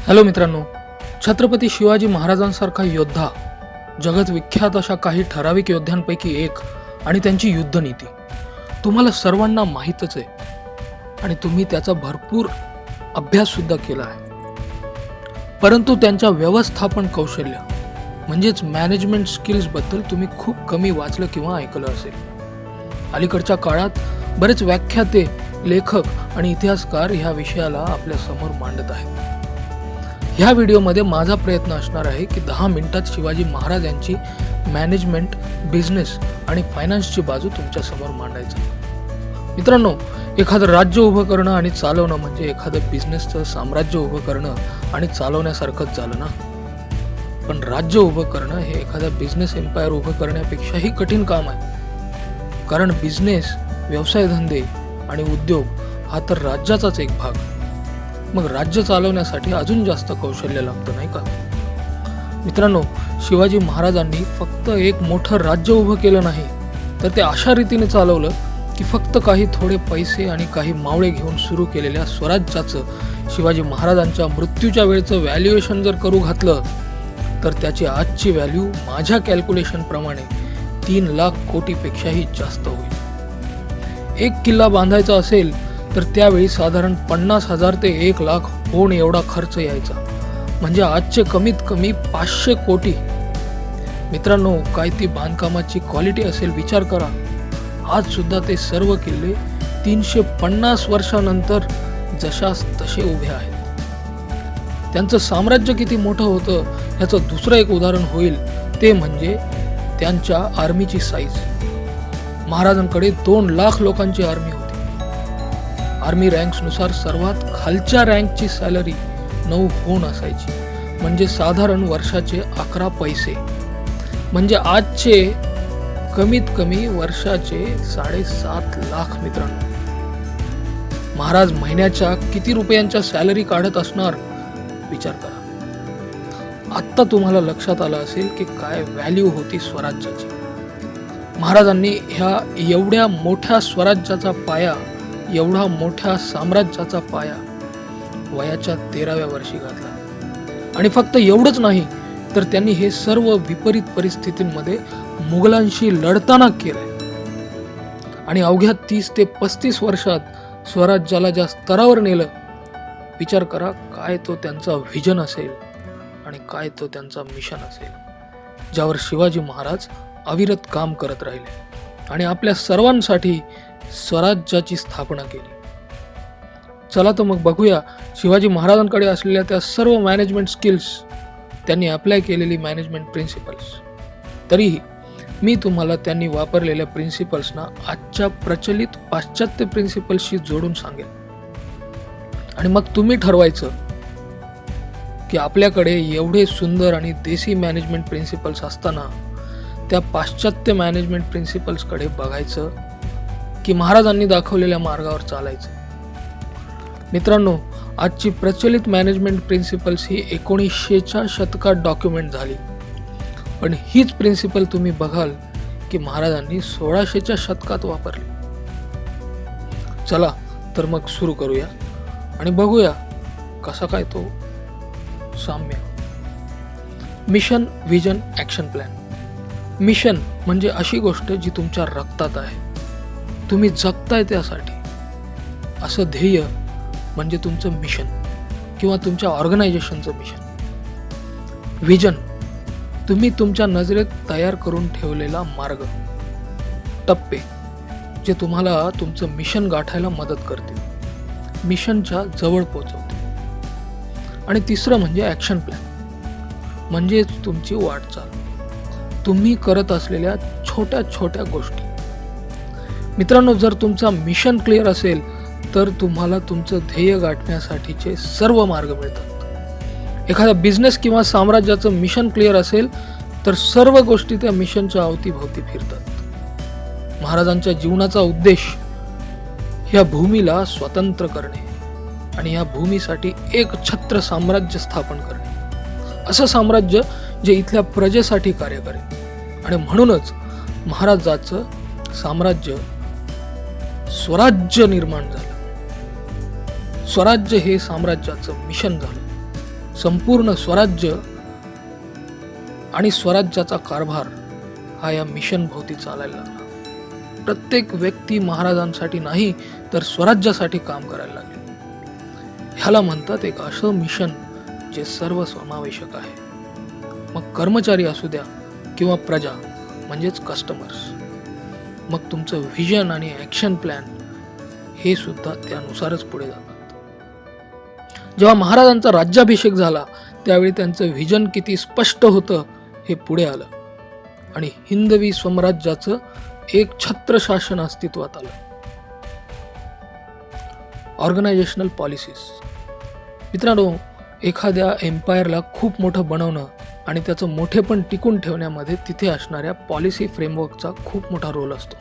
Hello मित्रांनो, छत्रपती शिवाजी महाराजांसारखा योद्धा, जगत विख्यात अशा काही ठराविक योद्ध्यांपैकी एक आणि त्यांची युद्धनीती तुम्हाला सर्वांना माहीतच आहे आणि तुम्ही त्याचा भरपूर अभ्यास सुद्धा केला आहे. परंतु त्यांच्या व्यवस्थापन कौशल्य म्हणजेच मॅनेजमेंट स्किल्स बद्दल तुम्ही खूप कमी वाचलं किंवा ऐकलं असेल. अलीकडच्या काळात बरेच व्याख्याते, लेखक आणि इतिहासकार ह्या विषयाला आपल्या समोर मांडत आहेत. ह्या व्हिडिओमध्ये माझा प्रयत्न असणार आहे की 10 मिनिटात शिवाजी महाराज यांची मॅनेजमेंट, बिझनेस आणि फायनान्सची बाजू तुमच्या समोर मांडायचं. मित्रांनो, एखादं राज्य उभं करणं आणि चालवणं म्हणजे एखादं बिझनेसचं साम्राज्य उभं करणं आणि चालवण्यासारखंच झालं ना. पण राज्य उभं करणं हे एखादा बिझनेस एम्पायर उभं करण्यापेक्षाही कठीण काम आहे. कारण बिझनेस, व्यवसाय धंदे आणि उद्योग हा तर राज्याचाच एक भाग. मग राज्य चालवण्यासाठी अजून जास्त कौशल्य लागतं, नाही का? मित्रांनो, शिवाजी महाराजांनी फक्त एक मोठं राज्य उभं केलं नाही, तर ते अशा रीतीने चालवलं की फक्त काही थोडे पैसे आणि काही मावळे घेऊन सुरू केलेल्या स्वराज्याचं शिवाजी महाराजांच्या मृत्यूच्या वेळचं व्हॅल्युएशन जर करू घातलं तर त्याची आजची व्हॅल्यू माझ्या कॅल्क्युलेशन प्रमाणे 3 लाख कोटीपेक्षाही जास्त होईल. एक किल्ला बांधायचा असेल तर त्यावेळी साधारण 50,000 ते 1 लाख होऊन एवढा खर्च यायचा. म्हणजे आजचे कमीत कमी 500 कोटी. मित्रांनो, काय ती बांधकामाची क्वालिटी असेल विचार करा. आज सुद्धा ते सर्व किल्ले 350 वर्षानंतर जशास तसे उभे आहेत. त्यांचं साम्राज्य किती मोठं होतं ह्याचं दुसरं एक उदाहरण होईल ते म्हणजे त्यांच्या आर्मीची साईज. महाराजांकडे 2 लाख लोकांची आर्मी होती. आर्मी रँक्सनुसार सर्वात खालच्या रँकची सॅलरी 9 होन असायची, म्हणजे साधारण वर्षाचे 11 पैसे, म्हणजे आजचे कमीत कमी वर्षाचे 7.5 लाख. मित्रांनो, महाराज महिन्याच्या किती रुपयांच्या सॅलरी काढत असणार विचार करा. आत्ता तुम्हाला लक्षात आलं असेल की काय व्हॅल्यू होती स्वराज्याची. महाराजांनी ह्या एवढ्या मोठ्या स्वराज्याचा पाया, एवढा मोठ्या साम्राज्याचा पाया वयाच्या 13व्या वर्षी घातला. आणि फक्त एवढंच नाही तर त्यांनी हे सर्व विपरीत परिस्थितींमध्ये मुघलांशी लढताना केलंय. आणि अवघ्या 30 ते 35 वर्षात स्वराज्याला ज्या स्तरावर नेलं, विचार करा काय तो त्यांचा व्हिजन असेल आणि काय तो त्यांचा मिशन असेल, ज्यावर शिवाजी महाराज अविरत काम करत राहिले आणि आपल्या सर्वांसाठी स्वराज्याची स्थापना केली. चला तर मग बघूया शिवाजी महाराजांकडे असलेल्या त्या सर्व मॅनेजमेंट स्किल्स, त्यांनी अप्लाय केलेली मॅनेजमेंट प्रिन्सिपल्स. तरीही मी तुम्हाला त्यांनी वापरलेल्या प्रिन्सिपल्सना आजच्या प्रचलित पाश्चात्य प्रिन्सिपल्सशी जोडून सांगेन. आणि मग तुम्ही ठरवायचं की आपल्याकडे एवढे सुंदर आणि देसी मॅनेजमेंट प्रिन्सिपल्स असताना त्या पाश्चात्य मॅनेजमेंट प्रिन्सिपल्सकडे बघायचं की महाराजांनी दाखवलेल्या मार्गावर चालायचं. मित्रांनो, आजची प्रचलित मॅनेजमेंट प्रिन्सिपल्स ही 1900च्या शतकात डॉक्युमेंट झाली, पण हीच प्रिन्सिपल तुम्ही बघाल की महाराजांनी 1600च्या शतकात वापरली. चला तर मग सुरू करूया आणि बघूया कसा काय तो साम्य. Mission, vision, action plan. Mission म्हणजे अशी गोष्ट जी तुमच्या रक्तात आहे, तुम्ही जगताय त्यासाठी. असं ध्येय म्हणजे तुमचं मिशन किंवा तुमच्या ऑर्गनायझेशनचं मिशन. व्हिजन, तुम्ही तुमच्या नजरेत तयार करून ठेवलेला मार्ग, टप्पे जे तुम्हाला तुमचं मिशन गाठायला मदत करतील, मिशनच्या जवळ पोहोचवतील. आणि तिसरं म्हणजे ॲक्शन प्लॅन, म्हणजे तुमची वाटचाल, तुम्ही करत असलेल्या छोट्या छोट्या गोष्टी. मित्रांनो, जर तुमचा मिशन क्लिअर असेल तर तुम्हाला तुमचं ध्येय गाठण्यासाठीचे सर्व मार्ग मिळतात. एखादा बिझनेस किंवा साम्राज्याचं मिशन क्लिअर असेल तर सर्व गोष्टी त्या मिशनच्या अवतीभोवती फिरतात. महाराजांच्या जीवनाचा उद्देश ह्या भूमीला स्वतंत्र करणे आणि या भूमीसाठी एक छत्र साम्राज्य स्थापन करणे, असं साम्राज्य जे इथल्या प्रजेसाठी कार्य करेल. आणि म्हणूनच महाराजाचं साम्राज्य स्वराज्य निर्माण झालं. स्वराज्य हे साम्राज्याचं मिशन झालं. संपूर्ण स्वराज्य आणि स्वराज्याचा कारभार हा या मिशन भोवती चालायला लागला. प्रत्येक व्यक्ती महाराजांसाठी नाही तर स्वराज्यासाठी काम करायला लागले. ह्याला म्हणतात एक असं मिशन जे सर्व समावेशक आहे. मग कर्मचारी असू द्या किंवा प्रजा म्हणजेच कस्टमर्स. मग तुमचं व्हिजन आणि ॲक्शन प्लॅन हे सुद्धा त्यानुसारच पुढे जातात. जेव्हा महाराजांचा राज्याभिषेक झाला त्यावेळी त्यांचं व्हिजन किती स्पष्ट होतं हे पुढे आलं आणि हिंदवी स्वराज्याचं एक छत्र शासन अस्तित्वात आलं. Organisational policies. मित्रांनो, एखाद्या एम्पायरला खूप मोठं बनवणं आणि त्याचं मोठेपण टिकून ठेवण्यामध्ये तिथे असणाऱ्या पॉलिसी फ्रेमवर्कचा खूप मोठा रोल असतो.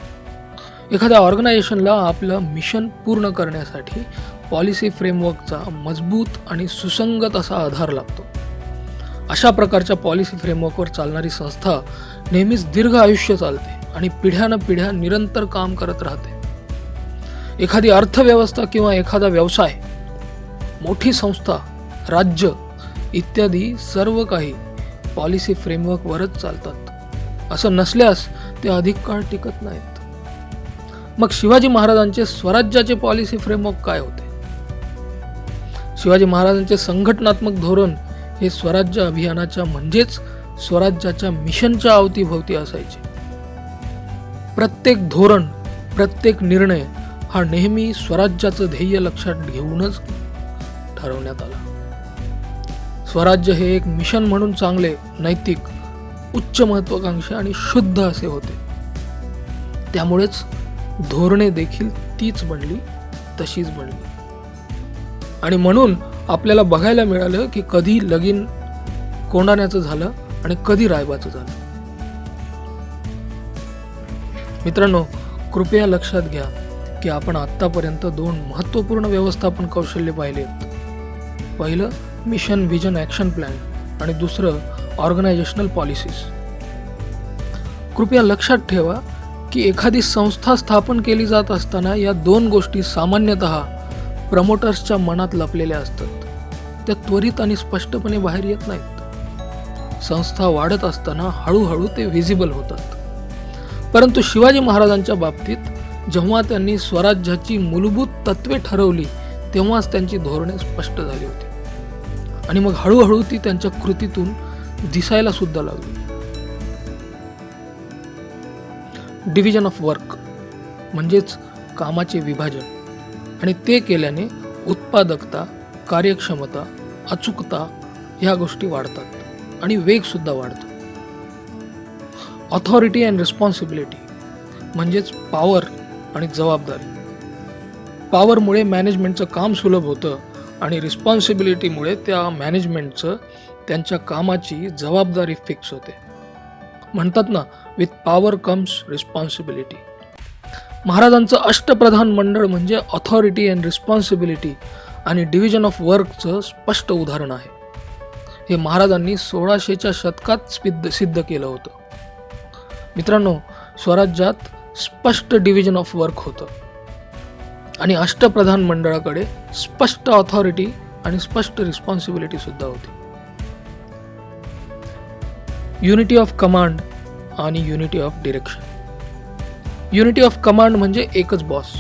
एखाद्या ऑर्गनायझेशनला आपलं मिशन पूर्ण करण्यासाठी पॉलिसी फ्रेमवर्कचा मजबूत आणि सुसंगत असा आधार लागतो. अशा प्रकारच्या पॉलिसी फ्रेमवर्कवर चालणारी संस्था नेहमीच दीर्घ आयुष्य चालते आणि पिढ्यानपिढ्या निरंतर काम करत राहते. एखादी अर्थव्यवस्था किंवा एखादा व्यवसाय, मोठी संस्था, राज्य इत्यादी सर्व काही पॉलिसी फ्रेमवर्कवरच चालतात. असं नसल्यास ते अधिक काळ टिकत नाहीत. मग शिवाजी महाराजांचे स्वराज्याचे पॉलिसी फ्रेमवर्क काय होते? शिवाजी महाराजांचे संघटनात्मक धोरण हे स्वराज्य अभियानाच्या म्हणजेच स्वराज्याच्या मिशनच्या अवतीभोवती असायचे. प्रत्येक धोरण, प्रत्येक निर्णय हा नेहमी स्वराज्याचं ध्येय लक्षात घेऊनच ठरवण्यात आला. स्वराज्य हे एक मिशन म्हणून चांगले, नैतिक, उच्च महत्वाकांक्षी आणि शुद्ध असे होते. त्यामुळेच धोरणे देखील तीच बनली, तशीच बनली. आणि म्हणून आपल्याला बघायला मिळालं की कधी लगीन कोंढाण्याचं झालं आणि कधी रायबाचं झालं. मित्रांनो, कृपया लक्षात घ्या की आपण आत्तापर्यंत 2 महत्त्वपूर्ण व्यवस्थापन कौशल्य पाहिलेत. पहिलं मिशन व्हिजन ॲक्शन प्लॅन आणि दुसरं ऑर्गनायझेशनल पॉलिसीज. कृपया लक्षात ठेवा की एखादी संस्था स्थापन केली जात असताना या 2 गोष्टी सामान्यतः प्रमोटर्सच्या मनात लपलेल्या असतात. त्या त्वरित आणि स्पष्टपणे बाहेर येत नाहीत. संस्था वाढत असताना हळूहळू ते व्हिजिबल होतात. परंतु शिवाजी महाराजांच्या बाबतीत जेव्हा त्यांनी स्वराज्याची मूलभूत तत्त्वे ठरवली तेव्हाच त्यांची धोरणे स्पष्ट झाली होती आणि मग हळूहळू ती त्यांच्या कृतीतून दिसायला सुद्धा लागली. डिव्हिजन ऑफ वर्क म्हणजेच कामाचे विभाजन, आणि ते केल्याने उत्पादकता, कार्यक्षमता, अचूकता ह्या गोष्टी वाढतात आणि वेग सुद्धा वाढतो. ऑथॉरिटी अँड रिस्पॉन्सिबिलिटी म्हणजेच पॉवर आणि जबाबदारी. पॉवरमुळे मॅनेजमेंटचं काम सुलभ होतं आणि रिस्पॉन्सिबिलिटीमुळे त्या मॅनेजमेंटचं त्यांच्या कामाची जबाबदारी फिक्स होते. म्हणतात ना, विथ पॉवर कम्स रिस्पॉन्सिबिलिटी. महाराजांचं अष्टप्रधान मंडळ म्हणजे ऑथॉरिटी अँड रिस्पॉन्सिबिलिटी आणि डिव्हिजन ऑफ वर्कचं स्पष्ट उदाहरण आहे. हे महाराजांनी 1600च्या शतकात सिद्ध केलं होतं. मित्रांनो, स्वराज्यात स्पष्ट डिव्हिजन ऑफ वर्क होतं आणि अष्टप्रधान मंडळाकडे स्पष्ट ऑथॉरिटी आणि स्पष्ट रिस्पॉन्सिबिलिटी सुद्धा होती. युनिटी ऑफ कमांड आणि unity of direction. Unity of command म्हणजे एकच बॉस.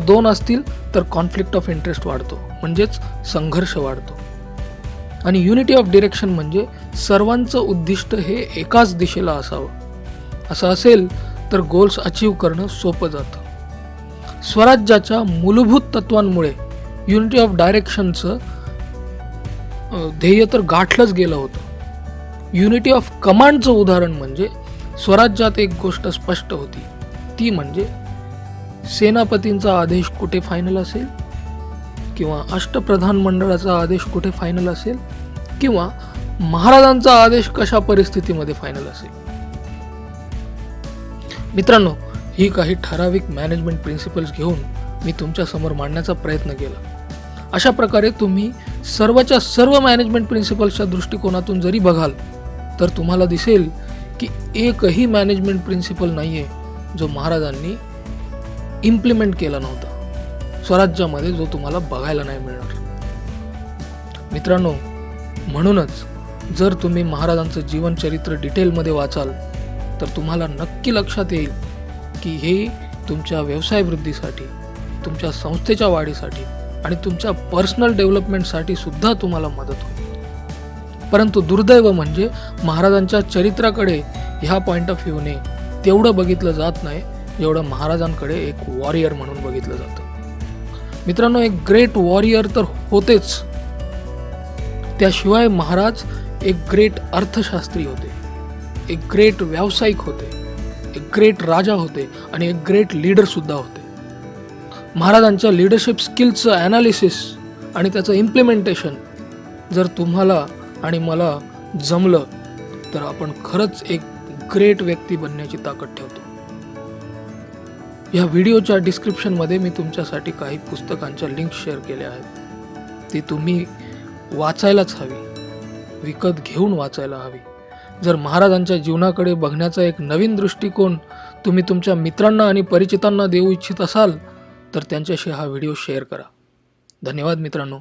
2 असतील तर कॉन्फ्लिक्ट ऑफ इंटरेस्ट वाढतो, म्हणजेच संघर्ष वाढतो. आणि युनिटी ऑफ डिरेक्शन म्हणजे सर्वांचं उद्दिष्ट हे एकाच दिशेला असावं. असं असेल तर गोल्स अचीव करणं सोपं जातं. स्वराज्याच्या मूलभूत तत्वांमुळे युनिटी ऑफ डायरेक्शनचं ध्येय तर गाठलंच गेलं होतं. युनिटी ऑफ कमांडचं उदाहरण म्हणजे स्वराज्यात एक गोष्ट स्पष्ट होती, ती म्हणजे सेनापतींचा आदेश कुठे फायनल असेल किंवा अष्टप्रधान मंडळाचा आदेश कुठे फायनल असेल किंवा महाराजांचा आदेश कशा परिस्थितीमध्ये फायनल असेल. मित्रांनो, ही काही ठराविक मॅनेजमेंट प्रिन्सिपल्स घेऊन मी तुमच्या समोर मांडण्याचा प्रयत्न केला. अशा प्रकारे तुम्ही सर्वच्या सर्व मॅनेजमेंट प्रिन्सिपल्सच्या दृष्टिकोनातून जरी बघाल तर तुम्हाला दिसेल की एकही मॅनेजमेंट प्रिन्सिपल नाही आहे जो महाराजांनी इम्प्लिमेंट केला नव्हता स्वराज्यामध्ये, जो तुम्हाला बघायला नाही मिळणार. मित्रांनो, म्हणूनच जर तुम्ही महाराजांचं जीवनचरित्र डिटेलमध्ये वाचाल तर तुम्हाला नक्की लक्षात येईल की हे तुमच्या व्यवसाय वृद्धीसाठी, तुमच्या संस्थेच्या वाढीसाठी आणि तुमच्या पर्सनल डेव्हलपमेंटसाठी सुद्धा तुम्हाला मदत होईल. परंतु दुर्दैव म्हणजे महाराजांच्या चरित्राकडे ह्या पॉईंट ऑफ व्ह्यूने तेवढं बघितलं जात नाही जेवढं महाराजांकडे एक वॉरियर म्हणून बघितलं जातं. मित्रांनो, एक ग्रेट वॉरियर तर होतेच, त्याशिवाय महाराज एक ग्रेट अर्थशास्त्री होते, एक ग्रेट व्यावसायिक होते, एक ग्रेट राजा होते आणि एक ग्रेट लीडर सुद्धा होते. महाराजांच्या लीडरशिप स्किल्सचं ॲनालिसिस आणि त्याचं इम्प्लिमेंटेशन जर तुम्हाला आणि मला जमलं तर आपण खरंच एक ग्रेट व्यक्ती बनण्याची ताकद ठेवतो. या व्हिडिओच्या डिस्क्रिप्शनमध्ये मी तुमच्यासाठी काही पुस्तकांच्या लिंक शेअर केल्या आहेत. ती तुम्ही वाचायलाच हवी, विकत घेऊन वाचायला हवी. जर महाराजांच्या जीवनाकडे बघण्याचा एक नवीन दृष्टिकोन तुम्ही तुमच्या मित्रांना आणि परिचितांना देऊ इच्छित असाल तर त्यांच्याशी हा व्हिडिओ शेअर करा. धन्यवाद मित्रांनो.